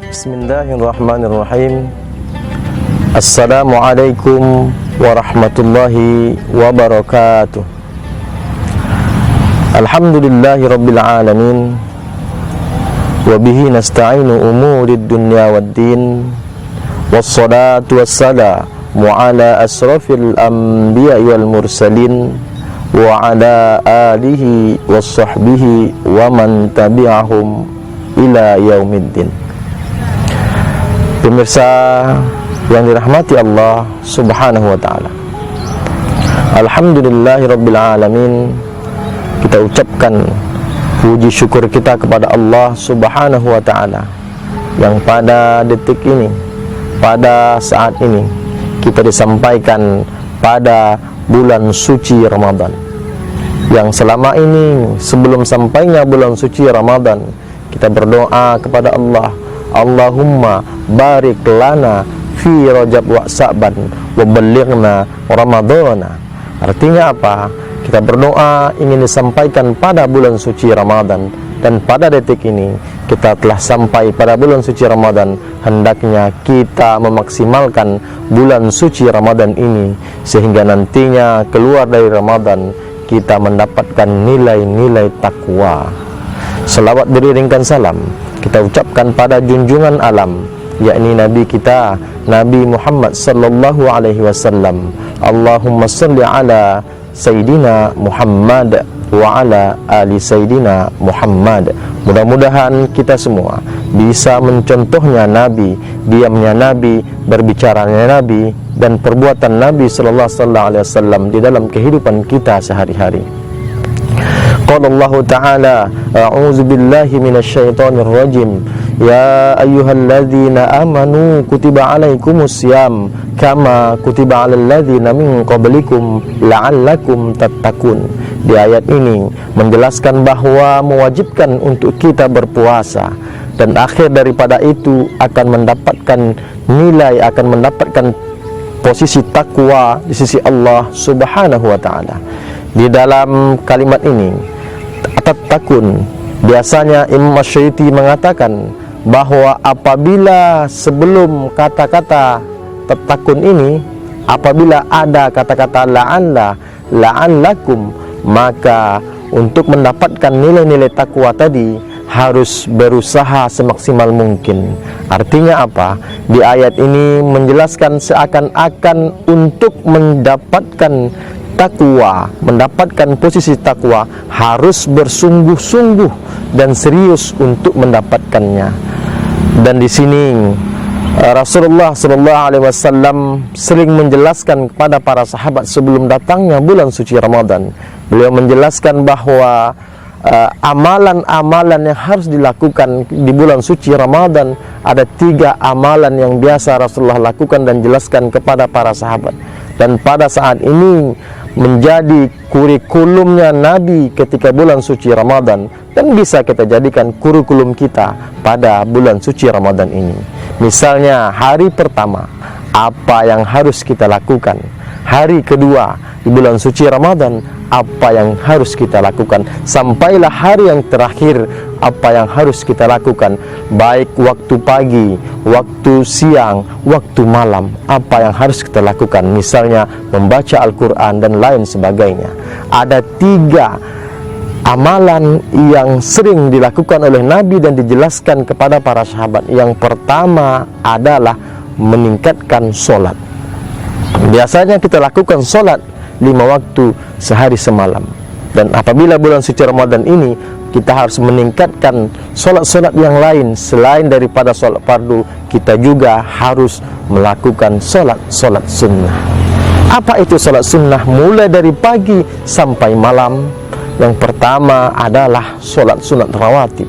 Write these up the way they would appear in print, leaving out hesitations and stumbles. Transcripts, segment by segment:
Bismillahirrahmanirrahim. Assalamualaikum warahmatullahi wabarakatuh. Alhamdulillahi rabbil alamin. Wabihi nasta'inu umurid dunya waddin. Wassalatu wassalamu ala asrafil anbiya wal mursalin, wa ala alihi wassahbihi wa man tabi'ahum ila yaumiddin. Pemirsa yang dirahmati Allah subhanahu wa ta'ala, alhamdulillahi rabbil alamin. Kita ucapkan puji syukur kita kepada Allah subhanahu wa ta'ala yang pada detik ini, pada saat ini, kita disampaikan pada bulan suci Ramadan, yang selama ini sebelum sampainya bulan suci Ramadan kita berdoa kepada Allah, Allahumma barik lana fi Rajab wa Sa'ban wa ballighna Ramadana. Artinya apa? Kita berdoa ingin disampaikan pada bulan suci Ramadan, dan pada detik ini kita telah sampai pada bulan suci Ramadan. Hendaknya kita memaksimalkan bulan suci Ramadan ini sehingga nantinya keluar dari Ramadan kita mendapatkan nilai-nilai takwa. Selawat beriringkan salam kita ucapkan pada junjungan alam, yakni Nabi kita, Nabi Muhammad sallallahu alaihi wasallam. Allahumma salli ala Sayyidina Muhammad wa ala ali Sayyidina Muhammad. Mudah-mudahan kita semua bisa mencontohnya Nabi, diamnya Nabi, berbicaranya Nabi, dan perbuatan Nabi sallallahu alaihi wasallam di dalam kehidupan kita sehari-hari. Qala Allah Ta'ala, a'udzu billahi minasyaitonir rajim. Ya ayyuhalladzina amanu kutiba alaikumusiyam kama kutiba alal ladzina min qablikum la'allakum tattaqun. Di ayat ini menjelaskan bahwa mewajibkan untuk kita berpuasa, dan akhir daripada itu akan mendapatkan nilai, akan mendapatkan posisi takwa di sisi Allah subhanahu wa ta'ala. Di dalam kalimat ini tattaqun, biasanya Imam Asy'ariti mengatakan bahwa apabila sebelum kata-kata tattaqun ini, apabila ada kata-kata la'allakum, maka untuk mendapatkan nilai-nilai takwa tadi harus berusaha semaksimal mungkin. Artinya apa? Di ayat ini menjelaskan seakan-akan untuk mendapatkan takwa, mendapatkan posisi takwa harus bersungguh-sungguh dan serius untuk mendapatkannya. Dan di sini Rasulullah sallallahu alaihi wasallam sering menjelaskan kepada para sahabat sebelum datangnya bulan suci Ramadan. Beliau menjelaskan bahwa amalan-amalan yang harus dilakukan di bulan suci Ramadan, ada 3 amalan yang biasa Rasulullah lakukan dan jelaskan kepada para sahabat. Dan pada saat ini menjadi kurikulumnya Nabi ketika bulan suci Ramadan, dan bisa kita jadikan kurikulum kita pada bulan suci Ramadan ini. Misalnya hari pertama, apa yang harus kita lakukan? Hari kedua di bulan suci Ramadan, apa yang harus kita lakukan? Sampailah hari yang terakhir, apa yang harus kita lakukan? Baik waktu pagi, waktu siang, waktu malam, apa yang harus kita lakukan? Misalnya membaca Al-Quran dan lain sebagainya. Ada 3 amalan yang sering dilakukan oleh Nabi dan dijelaskan kepada para sahabat. Yang pertama adalah meningkatkan sholat. Biasanya kita lakukan sholat 5 waktu sehari semalam, dan apabila bulan suci Ramadan ini kita harus meningkatkan sholat-sholat yang lain selain daripada sholat fardu. Kita juga harus melakukan sholat-sholat sunnah. Apa itu sholat sunnah? Mulai dari pagi sampai malam. Yang pertama adalah sholat sunat rawatib.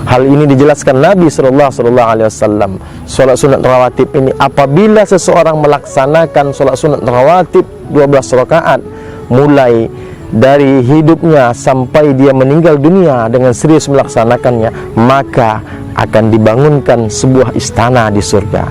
Hal ini dijelaskan Nabi sallallahu alaihi wasallam. Sholat sunat rawatib ini, apabila seseorang melaksanakan sholat sunat rawatib 12 rakaat mulai dari hidupnya sampai dia meninggal dunia dengan serius melaksanakannya, maka akan dibangunkan sebuah istana di surga.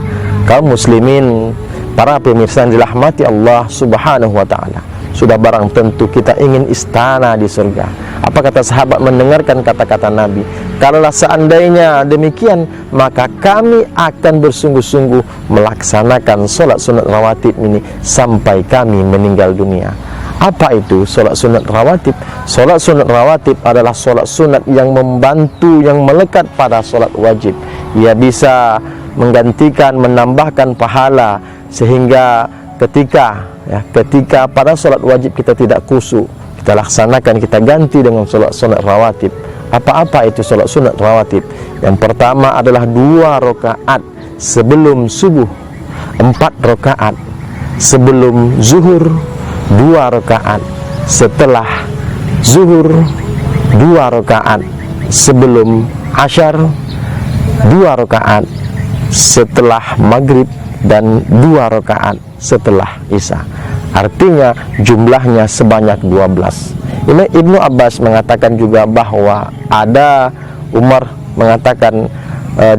Kaum muslimin, para pemirsa yang dirahmati Allah subhanahu wa ta'ala, sudah barang tentu kita ingin istana di surga. Apa kata sahabat mendengarkan kata-kata Nabi? Kalaulah seandainya demikian, maka kami akan bersungguh-sungguh melaksanakan solat sunat rawatib ini sampai kami meninggal dunia. Apa itu solat sunat rawatib? Solat sunat rawatib adalah solat sunat yang membantu, yang melekat pada solat wajib. Ia bisa menggantikan, menambahkan pahala, sehingga ketika pada solat wajib kita tidak khusyuk, kita laksanakan, kita ganti dengan solat sunat rawatib. Apa-apa itu solat sunat rawatib? Yang pertama adalah 2 rakaat sebelum subuh, 4 rakaat sebelum zuhur, 2 rakaat setelah zuhur, 2 rakaat sebelum asyar, 2 rakaat setelah maghrib, dan 2 rakaat setelah isya. Artinya jumlahnya sebanyak 12. Ibnu Abbas mengatakan juga bahwa ada Umar mengatakan,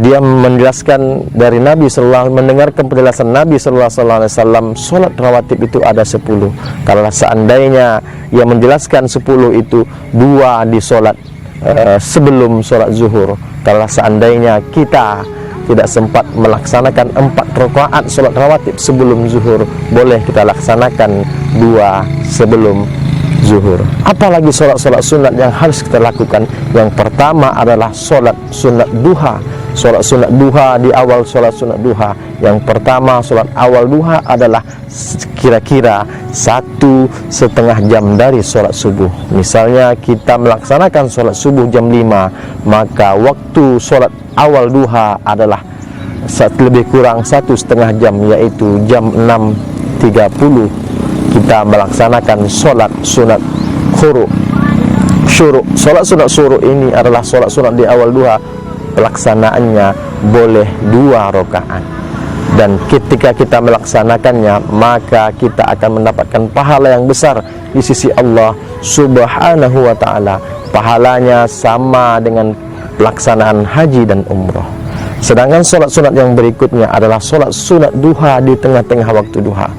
dia menjelaskan dari Nabi mendengarkan penjelasan Nabi sallallahu alaihi wasallam, solat rawatib itu ada 10. Kalau seandainya ia menjelaskan 10 itu 2 di solat sebelum solat zuhur. Kalau seandainya kita tidak sempat melaksanakan 4 rakaat solat rawatib sebelum zuhur, boleh kita laksanakan 2 sebelum zuhur. Apalagi solat-solat sunat yang harus kita lakukan. Yang pertama adalah solat sunat duha. Solat sunat duha di awal solat sunat duha. Yang pertama, solat awal duha adalah kira-kira 1,5 jam dari solat subuh. Misalnya kita melaksanakan solat subuh jam 5, maka waktu solat awal duha adalah lebih kurang 1,5 jam, yaitu jam 6.30. Kita melaksanakan solat sunat syuruk. Solat sunat syuruk ini adalah solat sunat di awal duha. Pelaksanaannya boleh 2 rakaat, dan ketika kita melaksanakannya, maka kita akan mendapatkan pahala yang besar di sisi Allah Subhanahu wa ta'ala. Pahalanya sama dengan pelaksanaan haji dan umrah. Sedangkan solat sunat yang berikutnya adalah solat sunat duha di tengah-tengah waktu duha,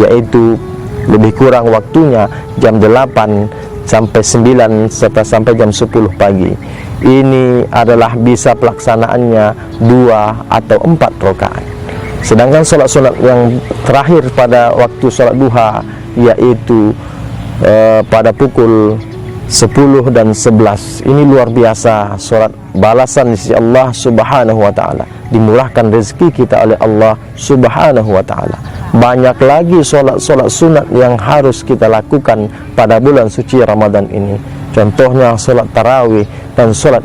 yaitu lebih kurang waktunya jam 8 sampai 9 serta sampai jam 10 pagi. Ini adalah bisa pelaksanaannya 2 atau 4 rakaat. Sedangkan solat sunat yang terakhir pada waktu solat duha, yaitu pada pukul 10 dan 11. Ini luar biasa, solat balasan di sisi Allah Subhanahu wa ta'ala. Dimurahkan rezeki kita oleh Allah Subhanahu wa ta'ala. Banyak lagi solat-solat sunat yang harus kita lakukan pada bulan suci Ramadan ini. Contohnya solat tarawih dan solat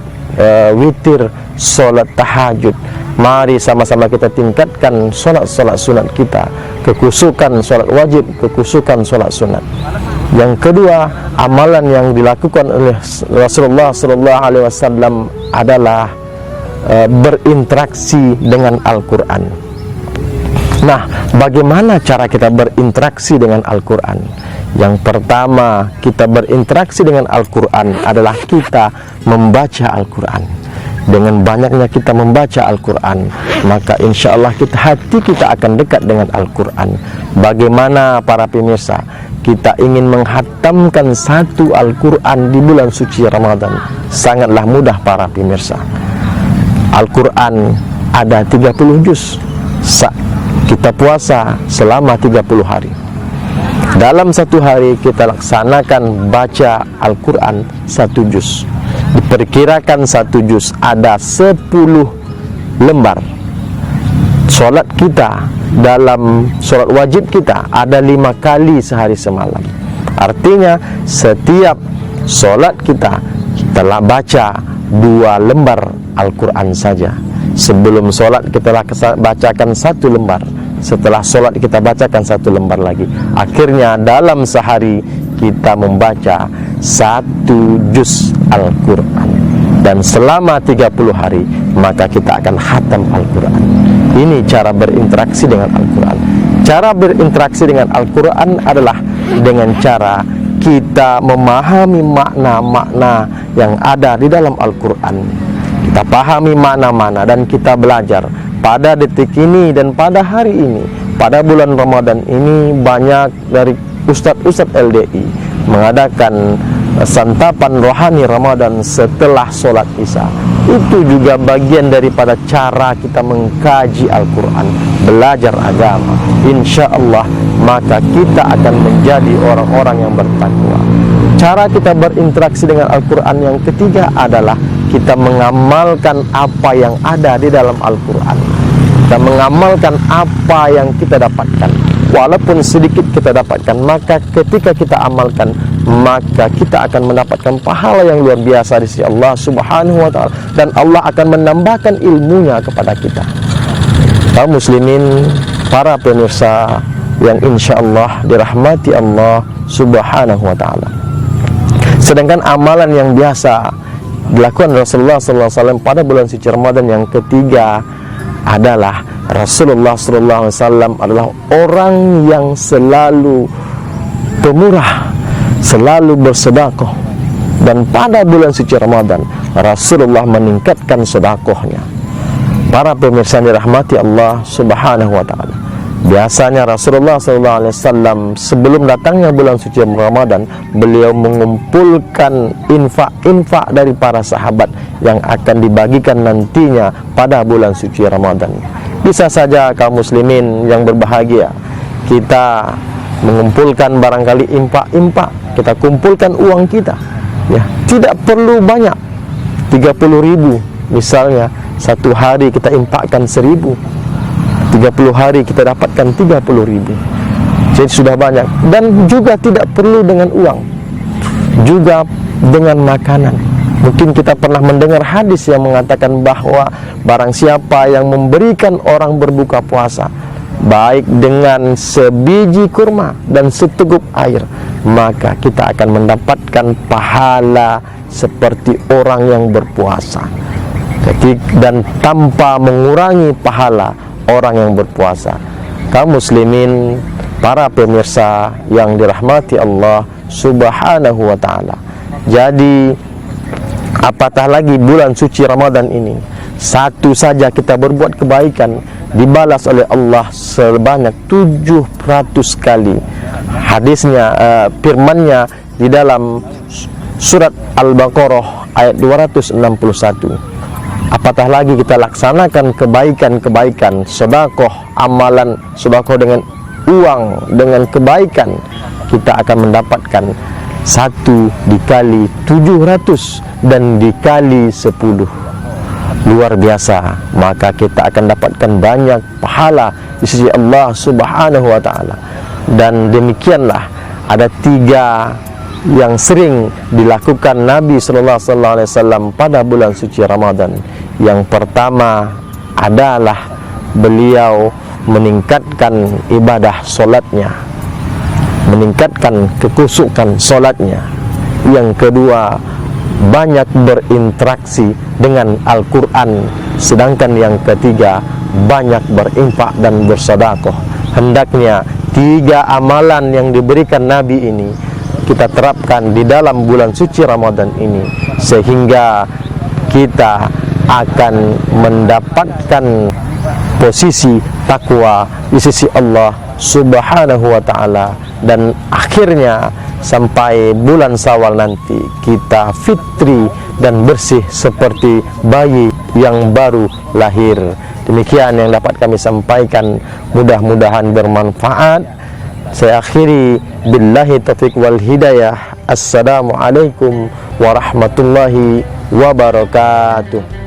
witir, solat tahajud. Mari sama-sama kita tingkatkan solat-solat sunat kita, kekhusyukan solat wajib, kekhusyukan solat sunat. Yang kedua, amalan yang dilakukan oleh Rasulullah sallallahu alaihi wasallam adalah berinteraksi dengan Al-Quran. Nah, bagaimana cara kita berinteraksi dengan Al-Quran? Yang pertama, kita berinteraksi dengan Al-Quran adalah kita membaca Al-Quran. Dengan banyaknya kita membaca Al-Quran, maka insya Allah hati kita akan dekat dengan Al-Quran. Bagaimana para pemirsa, kita ingin menghatamkan 1 Al-Quran di bulan suci Ramadan? Sangatlah mudah para pemirsa. Al-Quran ada 30 juz. Kita puasa selama 30 hari. Dalam 1 hari kita laksanakan baca Al-Quran 1 juz. Diperkirakan 1 juz ada 10 lembar. Solat kita, dalam solat wajib kita ada 5 kali sehari semalam. Artinya setiap solat kita telah baca 2 lembar Al-Quran saja. Sebelum solat kita bacakan 1 lembar, setelah solat kita bacakan 1 lembar lagi. Akhirnya dalam sehari kita membaca 1 juz Al-Quran, dan selama 30 hari maka kita akan khatam Al-Quran. Ini cara berinteraksi dengan Al-Quran. Cara berinteraksi dengan Al-Quran adalah dengan cara kita memahami makna-makna yang ada di dalam Al-Quran. Kita pahami makna-makna dan kita belajar. Pada detik ini dan pada hari ini, pada bulan Ramadan ini, banyak dari Ustadz LDI mengadakan santapan rohani Ramadan setelah sholat Isya. Itu juga bagian daripada cara kita mengkaji Al-Quran, belajar agama. Insya Allah maka kita akan menjadi orang-orang yang bertakwa. Cara kita berinteraksi dengan Al-Quran yang ketiga adalah kita mengamalkan apa yang ada di dalam Al-Quran. Kita mengamalkan apa yang kita dapatkan, walaupun sedikit kita dapatkan, maka ketika kita amalkan, maka kita akan mendapatkan pahala yang luar biasa di sisi Allah Subhanahu wa ta'ala, dan Allah akan menambahkan ilmunya kepada kita. Kaum muslimin, para pemirsa yang insya Allah dirahmati Allah Subhanahu wa ta'ala, sedangkan amalan yang biasa dilakukan Rasulullah SAW pada bulan suci Ramadan yang ketiga adalah Rasulullah SAW adalah orang yang selalu pemurah, selalu bersedekah, dan pada bulan suci Ramadan Rasulullah meningkatkan sedekahnya. Para pemirsa yang dirahmati Allah Subhanahu wa ta'ala, biasanya Rasulullah SAW sebelum datangnya bulan suci Ramadan, beliau mengumpulkan infak dari para sahabat yang akan dibagikan nantinya pada bulan suci Ramadan. Bisa saja kaum muslimin yang berbahagia, kita mengumpulkan barangkali infak, kita kumpulkan uang kita, ya, tidak perlu banyak, 30.000 misalnya, satu hari kita infakkan 1.000, 30 hari kita dapatkan 30.000, jadi sudah banyak. Dan juga tidak perlu dengan uang, juga dengan makanan. Mungkin kita pernah mendengar hadis yang mengatakan bahwa barang siapa yang memberikan orang berbuka puasa baik dengan sebiji kurma dan seteguk air, maka kita akan mendapatkan pahala seperti orang yang berpuasa, dan tanpa mengurangi pahala orang yang berpuasa. Kaum muslimin, para pemirsa yang dirahmati Allah Subhanahu wa ta'ala, jadi apatah lagi bulan suci Ramadan ini, satu saja kita berbuat kebaikan dibalas oleh Allah sebanyak 700 kali. Hadisnya, firmannya di dalam surat Al-Baqarah ayat 261. Apatah lagi kita laksanakan kebaikan-kebaikan, sedekah, amalan sedekah dengan uang, dengan kebaikan, kita akan mendapatkan 1 dikali 700 dan dikali 10, luar biasa. Maka kita akan dapatkan banyak pahala di sisi Allah Subhanahu wa ta'ala. Dan demikianlah ada 3 yang sering dilakukan Nabi SAW pada bulan suci Ramadan. Yang pertama adalah beliau meningkatkan ibadah solatnya, meningkatkan kekusukan solatnya. Yang kedua, banyak berinteraksi dengan Al-Quran. Sedangkan yang ketiga, banyak berinfak dan bersedekah. Hendaknya 3 amalan yang diberikan Nabi ini kita terapkan di dalam bulan suci Ramadan ini, sehingga kita akan mendapatkan posisi takwa di sisi Allah Subhanahu wa ta'ala, dan akhirnya sampai bulan Syawal nanti kita fitri dan bersih seperti bayi yang baru lahir. Demikian yang dapat kami sampaikan, mudah-mudahan bermanfaat. Saya akhiri, billahi taufiq wal hidayah. Assalamualaikum warahmatullahi wabarakatuh.